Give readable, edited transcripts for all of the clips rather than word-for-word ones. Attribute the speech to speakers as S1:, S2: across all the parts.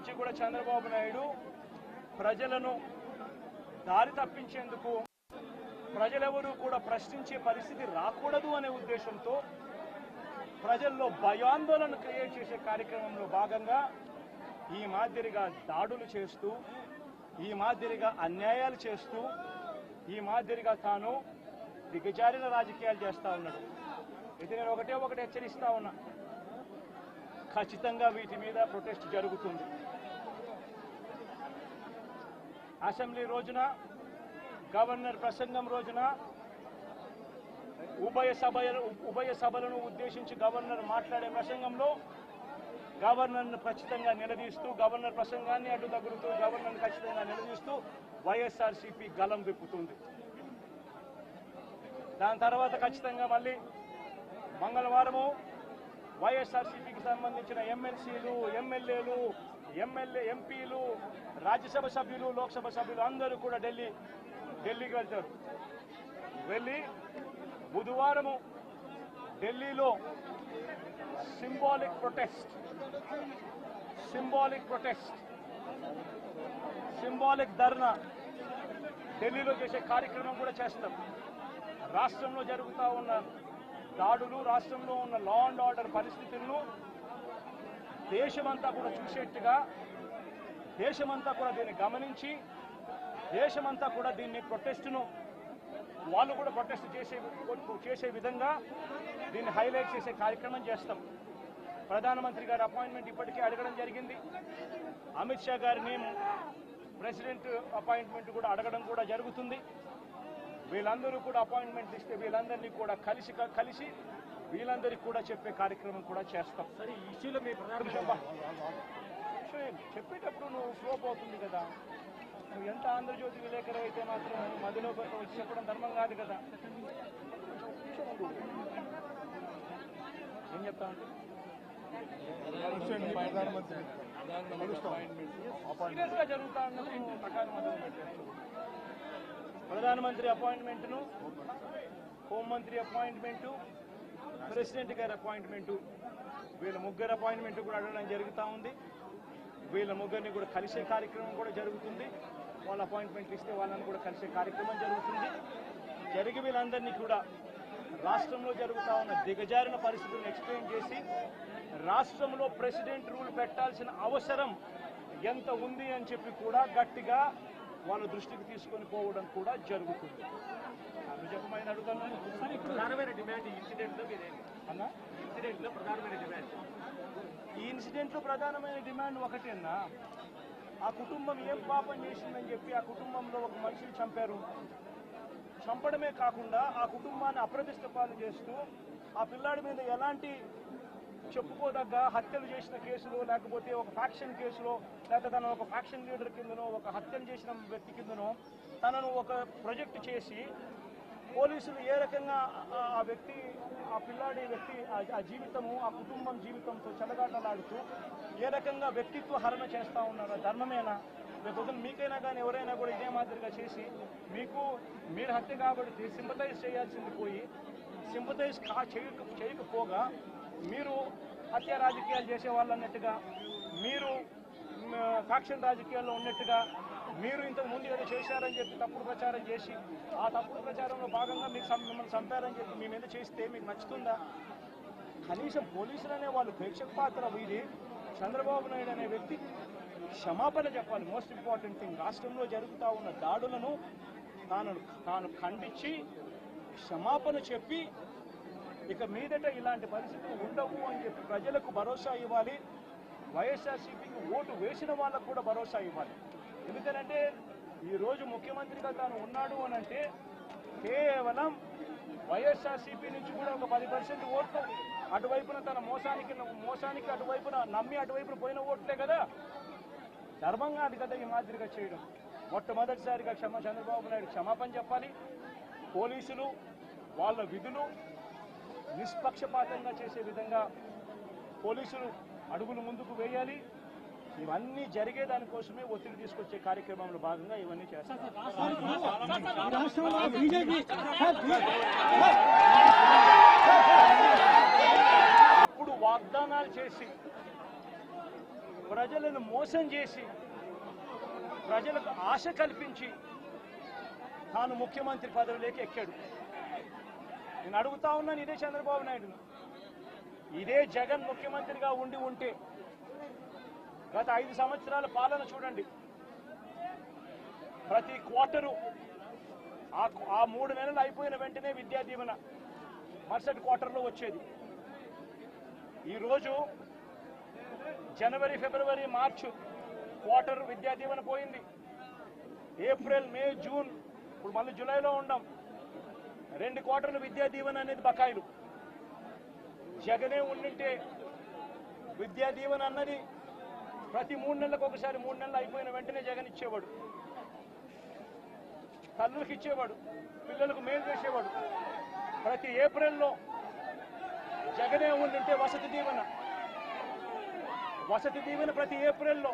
S1: నుంచి కూడా చంద్రబాబు నాయుడు ప్రజలను దారి తప్పించేందుకు ప్రజలెవరూ కూడా ప్రశ్నించే పరిస్థితి రాకూడదు అనే ఉద్దేశంతో ప్రజల్లో భయాందోళన క్రియేట్ చేసే కార్యక్రమంలో భాగంగా ఈ మాదిరిగా దాడులు చేస్తూ, ఈ మాదిరిగా అన్యాయాలు చేస్తూ, ఈ మాదిరిగా తాను దిగజారిన రాజకీయాలు చేస్తా ఉన్నాడు. అయితే నేను ఒకటే హెచ్చరిస్తా ఉన్నా, ఖచ్చితంగా వీటి మీద ప్రొటెస్ట్ జరుగుతుంది. అసెంబ్లీ రోజున, గవర్నర్ ప్రసంగం రోజున, ఉభయ సభలను ఉద్దేశించి గవర్నర్ మాట్లాడే ప్రసంగంలో గవర్నర్ను ఖచ్చితంగా నిలదీస్తూ, గవర్నర్ ప్రసంగాన్ని అడ్డు తగులుతూ, గవర్నర్ను ఖచ్చితంగా నిలదీస్తూ వైఎస్ఆర్సీపీ గలం విప్పుతుంది. దాని తర్వాత ఖచ్చితంగా మళ్ళీ మంగళవారము వైఎస్ఆర్సీపీకి సంబంధించిన ఎమ్మెల్సీలు, ఎమ్మెల్యేలు, ఎంపీలు, రాజ్యసభ సభ్యులు, లోక్సభ సభ్యులు అందరూ కూడా ఢిల్లీకి వెళ్తారు. వెళ్ళి బుధవారము ఢిల్లీలో సింబాలిక్ ధర్నా ఢిల్లీలో చేసే కార్యక్రమం కూడా చేస్తాం. రాష్ట్రంలో జరుగుతూ ఉన్న దాడులు, రాష్ట్రంలో ఉన్న లా అండ్ ఆర్డర్ పరిస్థితులను దేశమంతా కూడా చూసేట్టుగా, దేశమంతా కూడా దీన్ని గమనించి, దేశమంతా కూడా దీన్ని ప్రొటెస్ట్ను వాళ్ళు కూడా ప్రొటెస్ట్ చేసే విధంగా దీన్ని హైలైట్ చేసే కార్యక్రమం చేస్తాం. ప్రధానమంత్రి గారి అపాయింట్మెంట్ ఇప్పటికే అడగడం జరిగింది. అమిత్ షా గారిని ప్రెసిడెంట్ అపాయింట్మెంట్ కూడా అడగడం కూడా జరుగుతుంది. వీళ్ళందరూ కూడా అపాయింట్మెంట్ ఇస్తే వీళ్ళందరినీ కూడా కలిసి వీళ్ళందరికీ కూడా చెప్పే కార్యక్రమం కూడా చేస్తాం.
S2: సరే, ఈ ఇష్యూలో మీ
S1: చెప్పేటప్పుడు నువ్వు స్లోప్ అవుతుంది కదా. నువ్వు ఎంత ఆంధ్రజ్యోతి విలేకరు అయితే మాత్రం మధ్యలో వచ్చి చెప్పడం ధర్మం కాదు కదా. ఏం చెప్తా ఉంటే సీరియస్గా జరుగుతా ఉన్నప్పుడు ప్రకారం మొదలు పెట్టారు. ప్రధానమంత్రి అపాయింట్మెంట్ను, హోంమంత్రి అపాయింట్మెంటు, ప్రెసిడెంట్ గారి అపాయింట్మెంటు, వీళ్ళ ముగ్గురు అపాయింట్మెంట్ కూడా అడగడం జరుగుతూ ఉంది. వీళ్ళ ముగ్గురిని కూడా కలిసే కార్యక్రమం కూడా జరుగుతుంది. వాళ్ళ అపాయింట్మెంట్లు ఇస్తే వాళ్ళని కూడా కలిసే కార్యక్రమం జరుగుతుంది. జరిగి వీళ్ళందరినీ కూడా రాష్ట్రంలో జరుగుతూ ఉన్న దిగజారిన పరిస్థితులను ఎక్స్ప్లెయిన్ చేసి, రాష్ట్రంలో ప్రెసిడెంట్ రూల్ పెట్టాల్సిన అవసరం ఎంత ఉంది అని చెప్పి కూడా గట్టిగా వాళ్ళ దృష్టికి తీసుకొని పోవడం కూడా జరుగుతుంది. చెప్పమని అడుగుతున్నాను.
S2: ప్రధానమైన డిమాండ్ ఈ ఇన్సిడెంట్లో మీరేంటి
S1: అన్నా?
S2: ఇన్సిడెంట్లో ప్రధానమైన డిమాండ్,
S1: ఈ ఇన్సిడెంట్లో ప్రధానమైన డిమాండ్ ఒకటేనా, ఆ కుటుంబం ఏం పాపం చేసిందని చెప్పి ఆ కుటుంబంలో ఒక మనిషిని చంపారు. చంపడమే కాకుండా ఆ కుటుంబాన్ని అప్రతిష్ట పాలు చేస్తూ, ఆ పిల్లాడి మీద ఎలాంటి చెప్పుకోదగ్గ హత్యలు చేసిన కేసులో, లేకపోతే ఒక ఫ్యాక్షన్ కేసులో, లేకపోతే తను ఒక ఫ్యాక్షన్ లీడర్ కిందనో, ఒక హత్యలు చేసిన వ్యక్తి కిందనో తనను ఒక ప్రొజెక్ట్ చేసి పోలీసులు ఏ రకంగా ఆ వ్యక్తి, ఆ పిల్లాడి వ్యక్తి ఆ జీవితము, ఆ కుటుంబం జీవితంతో చెలగాటలాడుతూ ఏ రకంగా వ్యక్తిత్వ హరణ చేస్తూ ఉన్నారో ధర్మమేనా? లేకపోతే మీకైనా కానీ ఎవరైనా కూడా ఇదే మాదిరిగా చేసి మీరు హత్య కాబట్టి సింపతైజ్ చేయాల్సింది పోయి సింపతైజ్ చేయకపోగా మీరు హత్య రాజకీయాలు చేసే వాళ్ళు అన్నట్టుగా, మీరు ఫ్యాక్షన్ రాజకీయాల్లో ఉన్నట్టుగా, మీరు ఇంతకు ముందు ఏదో చేశారని చెప్పి తప్పుడు ప్రచారం చేసి ఆ తప్పుడు ప్రచారంలో భాగంగా మిమ్మల్ని చంపారని చెప్పి మీ మీద చేస్తే మీకు నచ్చుతుందా? కనీసం పోలీసులు అనే వాళ్ళు ప్రేక్షక పాత్ర వీరి చంద్రబాబు నాయుడు అనే వ్యక్తి క్షమాపణ చెప్పాలి. మోస్ట్ ఇంపార్టెంట్ థింగ్, రాష్ట్రంలో జరుగుతూ ఉన్న దాడులను తాను ఖండించి క్షమాపణ చెప్పి ఇక మీదట ఇలాంటి పరిస్థితులు ఉండవు అని చెప్పి ప్రజలకు భరోసా ఇవ్వాలి. వైఎస్ఆర్సీపీకి ఓటు వేసిన వాళ్ళకు కూడా భరోసా ఇవ్వాలి. ఎందుకనంటే ఈరోజు ముఖ్యమంత్రిగా తాను ఉన్నాడు అని అంటే కేవలం వైఎస్ఆర్సీపీ నుంచి కూడా ఒక 10% ఓట్లు అటువైపున తన మోసానికి అటువైపున నమ్మి అటువైపున పోయిన ఓట్లే కదా. ధర్మంగా అది కదా ఈ మాదిరిగా చేయడం. మొట్టమొదటిసారిగా చంద్రబాబు నాయుడు క్షమాపణ చెప్పాలి. పోలీసులు వాళ్ళ విధులు నిష్పక్షపాతంగా చేసే విధంగా పోలీసులు అడుగులు ముందుకు వేయాలి. ఇవన్నీ జరిగే దానికోసమే ఒత్తిడి తీసుకొచ్చే కార్యక్రమంలో భాగంగా ఇవన్నీ చేస్తారు. ఇప్పుడు వాగ్దానాలు చేసి ప్రజలను మోసం చేసి ప్రజలకు ఆశ కల్పించి తాను ముఖ్యమంత్రి పదవిలోకి ఎక్కాడు. నేను అడుగుతా ఉన్నాను ఇదే చంద్రబాబు నాయుడును, ఇదే జగన్ ముఖ్యమంత్రిగా ఉంటే గత 5 సంవత్సరాల పాలన చూడండి. ప్రతి క్వార్టరు ఆ 3 నెలలు అయిపోయిన వెంటనే విద్యా దీవెన మరుసటి క్వార్టర్లో వచ్చేది. ఈరోజు జనవరి, ఫిబ్రవరి, మార్చి క్వార్టర్ విద్యా దీవెన పోయింది. ఏప్రిల్, మే, జూన్, ఇప్పుడు మళ్ళీ జూలైలో ఉండం. 2 క్వార్టర్లు విద్యా దీవెన అనేది బకాయిలు. జగనే ఉండింటే విద్యా దీవెన అన్నది ప్రతి 3 నెలలకు ఒకసారి, 3 నెలలు అయిపోయిన వెంటనే జగన్ ఇచ్చేవాడు. తల్లులకు ఇచ్చేవాడు, పిల్లలకు మేలు చేసేవాడు. ప్రతి ఏప్రిల్లో జగనే ఉండింటే వసతి దీవెన ప్రతి ఏప్రిల్లో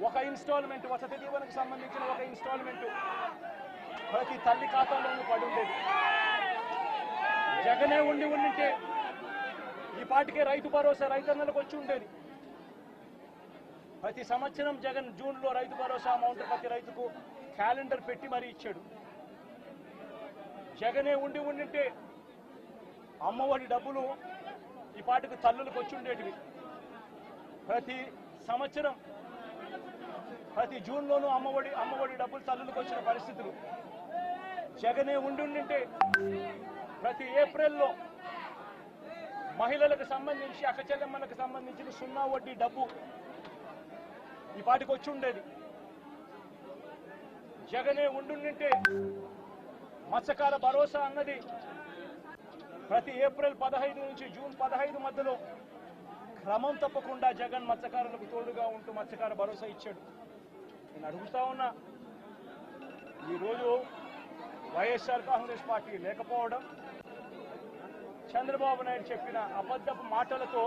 S1: ఒక ఇన్స్టాల్మెంట్, వసతి దీవెనకు సంబంధించిన ఒక ఇన్స్టాల్మెంట్ ప్రతి తల్లి ఖాతాలోనూ పడి ఉండేది. జగనే ఉండింటే ఈ పాటికే రైతు భరోసా రైతన్నలకు వచ్చి ఉండేది. ప్రతి సంవత్సరం జగన్ జూన్లో రైతు భరోసా అమౌంట్ ప్రతి రైతుకు క్యాలెండర్ పెట్టి మరీ ఇచ్చాడు. జగనే ఉండింటే అమ్మఒడి డబ్బులు ఈ పాటికి తల్లులకు వచ్చి ఉండేటివి. ప్రతి సంవత్సరం ప్రతి జూన్లోనూ అమ్మఒడి డబ్బులు తల్లులకు వచ్చిన పరిస్థితులు. జగనే ఉండింటే ప్రతి ఏప్రిల్లో మహిళలకు సంబంధించి, అక్క చెల్లెమ్మలకు సంబంధించిన 0 వడ్డీ డబ్బు ఈ పాటికి వచ్చి ఉండేది. జగనే ఉండింటే మత్స్యకార భరోసా అన్నది ప్రతి ఏప్రిల్ 15 నుంచి జూన్ 15 మధ్యలో క్రమం తప్పకుండా జగన్ మత్స్యకారులకు తోడుగా ఉంటూ మత్స్యకార భరోసా ఇచ్చాడు. నేను అడుగుతా ఉన్నా, ఈరోజు వైఎస్ఆర్ కాంగ్రెస్ పార్టీ లేకపోవడం, చంద్రబాబు నాయుడు చెప్పిన అబద్ధపు మాటలతో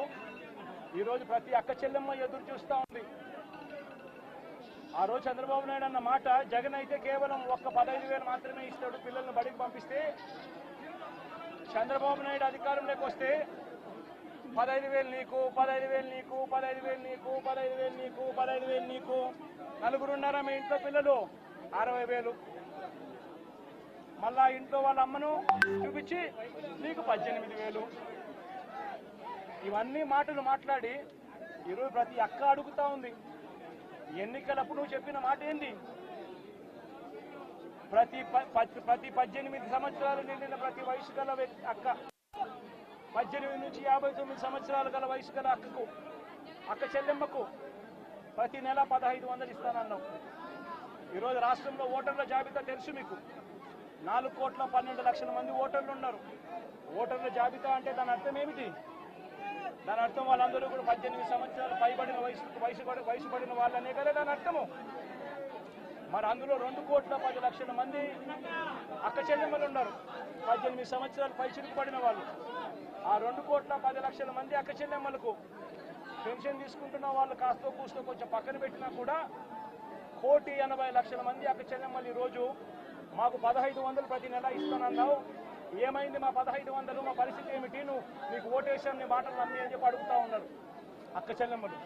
S1: ఈరోజు ప్రతి అక్క చెల్లెమ్మ ఎదురు చూస్తూ ఉంది. ఆ రోజు చంద్రబాబు నాయుడు అన్న మాట, జగన్ అయితే కేవలం ఒక్క 15,000 మాత్రమే ఇస్తాడు పిల్లల్ని బడికి పంపిస్తే, చంద్రబాబు నాయుడు అధికారంలోకి వస్తే 15,000 నీకు, 15,000 నీకు, 15,000 నీకు, 15,000 నీకు, 15,000 నీకు, నలుగురున్నారా మీ ఇంట్లో పిల్లలు 60,000, మళ్ళా ఇంట్లో వాళ్ళ అమ్మను చూపించి నీకు 18,000. ఇవన్నీ మాటలు మాట్లాడి ఈరోజు ప్రతి అక్క అడుగుతా ఉంది, ఎన్నికలప్పుడు నువ్వు చెప్పిన మాట ఏంటి? ప్రతి 18 సంవత్సరాలు నిండిన ప్రతి వయసు గల అక్క, 18 నుంచి 59 సంవత్సరాలు గల వయసు గల అక్క చెల్లెమ్మకు ప్రతి నెల 1,500 ఇస్తానన్నావు. ఈరోజు రాష్ట్రంలో ఓటర్ల జాబితా తెలుసు మీకు. 4,12,00,000 మంది ఓటర్లు ఉన్నారు. ఓటర్ల జాబితా అంటే దాని అర్థం ఏమిటి? దాని అర్థం వాళ్ళందరూ కూడా 18 సంవత్సరాలు పైబడిన వయసు పడిన వాళ్ళనే కదా దాని అర్థము. మరి అందులో 2,10,00,000 మంది అక్క చెల్లెమ్మలు ఉన్నారు, 18 సంవత్సరాలు పైచిలుకు పడిన వాళ్ళు. ఆ 2,10,00,000 మంది అక్క చెల్లెమ్మలకు పెన్షన్ తీసుకుంటున్న వాళ్ళు కాస్తో కూస్తో కొంచెం పక్కన పెట్టినా కూడా 1,80,00,000 మంది అక్క చెల్లెమ్మలు ఈరోజు మాకు 1,500 ప్రతి నెల ఇస్తానన్నావు, ఏమైంది మా 1,500, మా పరిస్థితి ఏమిటి, నీకు ఓటేషన్ నీ మాటలు నమ్మి అని చెప్పి అడుగుతా ఉన్నారు అక్క చెల్లెమ్మలు.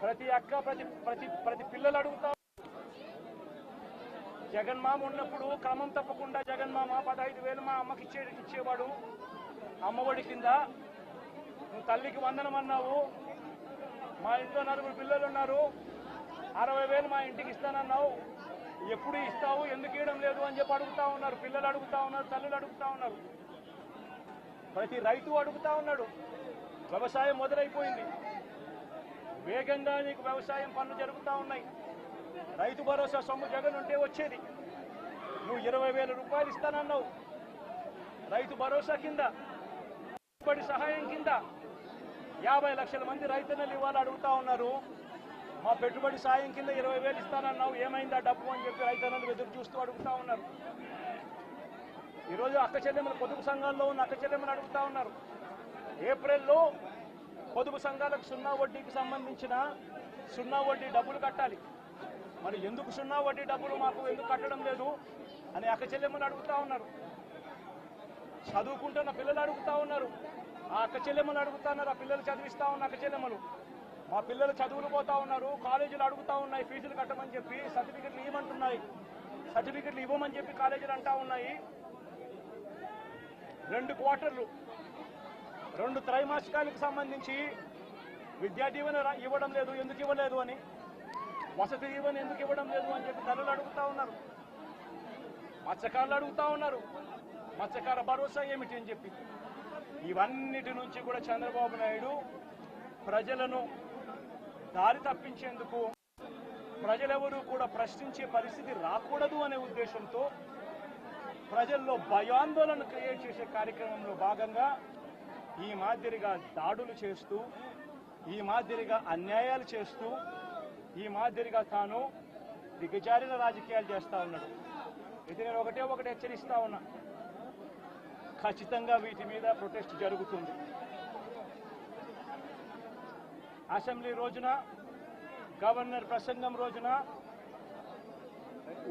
S1: ప్రతి అక్క ప్రతి పిల్లలు అడుగుతా. జగన్మామ ఉన్నప్పుడు క్రమం తప్పకుండా జగన్మామ 15,000 మా అమ్మకి ఇచ్చేవాడు అమ్మఒడి కింద. నువ్వు తల్లికి వందనం అన్నావు, మా ఇంట్లో 9 పిల్లలు ఉన్నారు, 60,000 మా ఇంటికి ఇస్తానన్నావు, ఎప్పుడు ఇస్తావు, ఎందుకు ఇవ్వడం లేదు అని చెప్పి అడుగుతా ఉన్నారు. పిల్లలు అడుగుతా ఉన్నారు, తల్లులు అడుగుతా ఉన్నారు, ప్రతి రైతు అడుగుతా ఉన్నాడు. వ్యవసాయం మొదలైపోయింది, వేగంగా నీకు వ్యవసాయం పనులు జరుగుతూ ఉన్నాయి. రైతు భరోసా సొమ్ము జగన్ ఉంటే వచ్చేది. నువ్వు 20,000 రూపాయలు ఇస్తానన్నావు రైతు భరోసా కింద. పెట్టుబడి సహాయం కింద 50 లక్షల మంది రైతన్నలు ఇవాళ అడుగుతా ఉన్నారు, మా పెట్టుబడి సాయం కింద 20,000 ఇస్తానన్నావు, ఏమైందా డబ్బు అని చెప్పి రైతన్నలు ఎదురు చూస్తూ అడుగుతా ఉన్నారు. ఈరోజు అక్క చెల్లెమ్మలు పొదుపు సంఘాల్లో ఉన్న అక్క చెల్లెమ్మలు అడుగుతా ఉన్నారు, ఏప్రిల్లో పొదుపు సంఘాలకు 0 వడ్డీకి సంబంధించిన 0 వడ్డీ డబ్బులు కట్టాలి, మరి ఎందుకు 0 వడ్డీ డబ్బులు మాకు ఎందుకు కట్టడం లేదు అని అక్క చెల్లెమ్మలు అడుగుతా ఉన్నారు. చదువుకుంటున్న పిల్లలు అడుగుతా ఉన్నారు, ఆ అక్క చెల్లెమ్మలు అడుగుతా ఉన్నారు, ఆ పిల్లలు చదివిస్తా ఉన్న అక్క చెల్లెమ్మలు, మా పిల్లలు చదువులు పోతా ఉన్నారు, కాలేజీలు అడుగుతా ఉన్నాయి ఫీజులు కట్టమని చెప్పి, సర్టిఫికెట్లు ఇవ్వమంటున్నాయి, సర్టిఫికెట్లు ఇవ్వమని చెప్పి కాలేజీలు అంటా ఉన్నాయి. 2 క్వార్టర్లు 2 త్రైమాసికాలకు సంబంధించి విద్యా దీవెన ఇవ్వడం లేదు, ఎందుకు ఇవ్వలేదు అని, వసతి దీవెన ఎందుకు ఇవ్వడం లేదు అని చెప్పి తల్లులు అడుగుతా ఉన్నారు, మత్స్యకారులు అడుగుతా ఉన్నారు, మత్స్యకార భరోసా ఏమిటి అని చెప్పి. ఇవన్నిటి నుంచి కూడా చంద్రబాబు నాయుడు ప్రజలను దారి తప్పించేందుకు, ప్రజలెవరూ కూడా ప్రశ్నించే పరిస్థితి రాకూడదు అనే ఉద్దేశంతో ప్రజల్లో భయాందోళన క్రియేట్ చేసే కార్యక్రమంలో భాగంగా ఈ మాదిరిగా దాడులు చేస్తూ, ఈ మాదిరిగా అన్యాయాలు చేస్తూ, ఈ మాదిరిగా తాను దిగజారిన రాజకీయాలు చేస్తా ఉన్నాడు. ఇది నేను ఒకటే హెచ్చరిస్తా ఉన్నా, ఖచ్చితంగా వీటి మీద ప్రొటెస్ట్ జరుగుతుంది. అసెంబ్లీ రోజున, గవర్నర్ ప్రసంగం రోజున,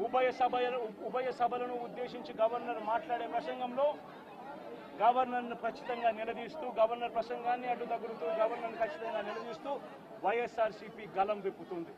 S1: ఉభయ సభలను ఉద్దేశించి గవర్నర్ మాట్లాడే ప్రసంగంలో గవర్నర్ను ఖచ్చితంగా నిలదీస్తూ, గవర్నర్ ప్రసంగాన్ని అడ్డు తగులుతూ, గవర్నర్ను ఖచ్చితంగా నిలదీస్తూ వైఎస్ఆర్సీపీ గలం విప్పుతుంది.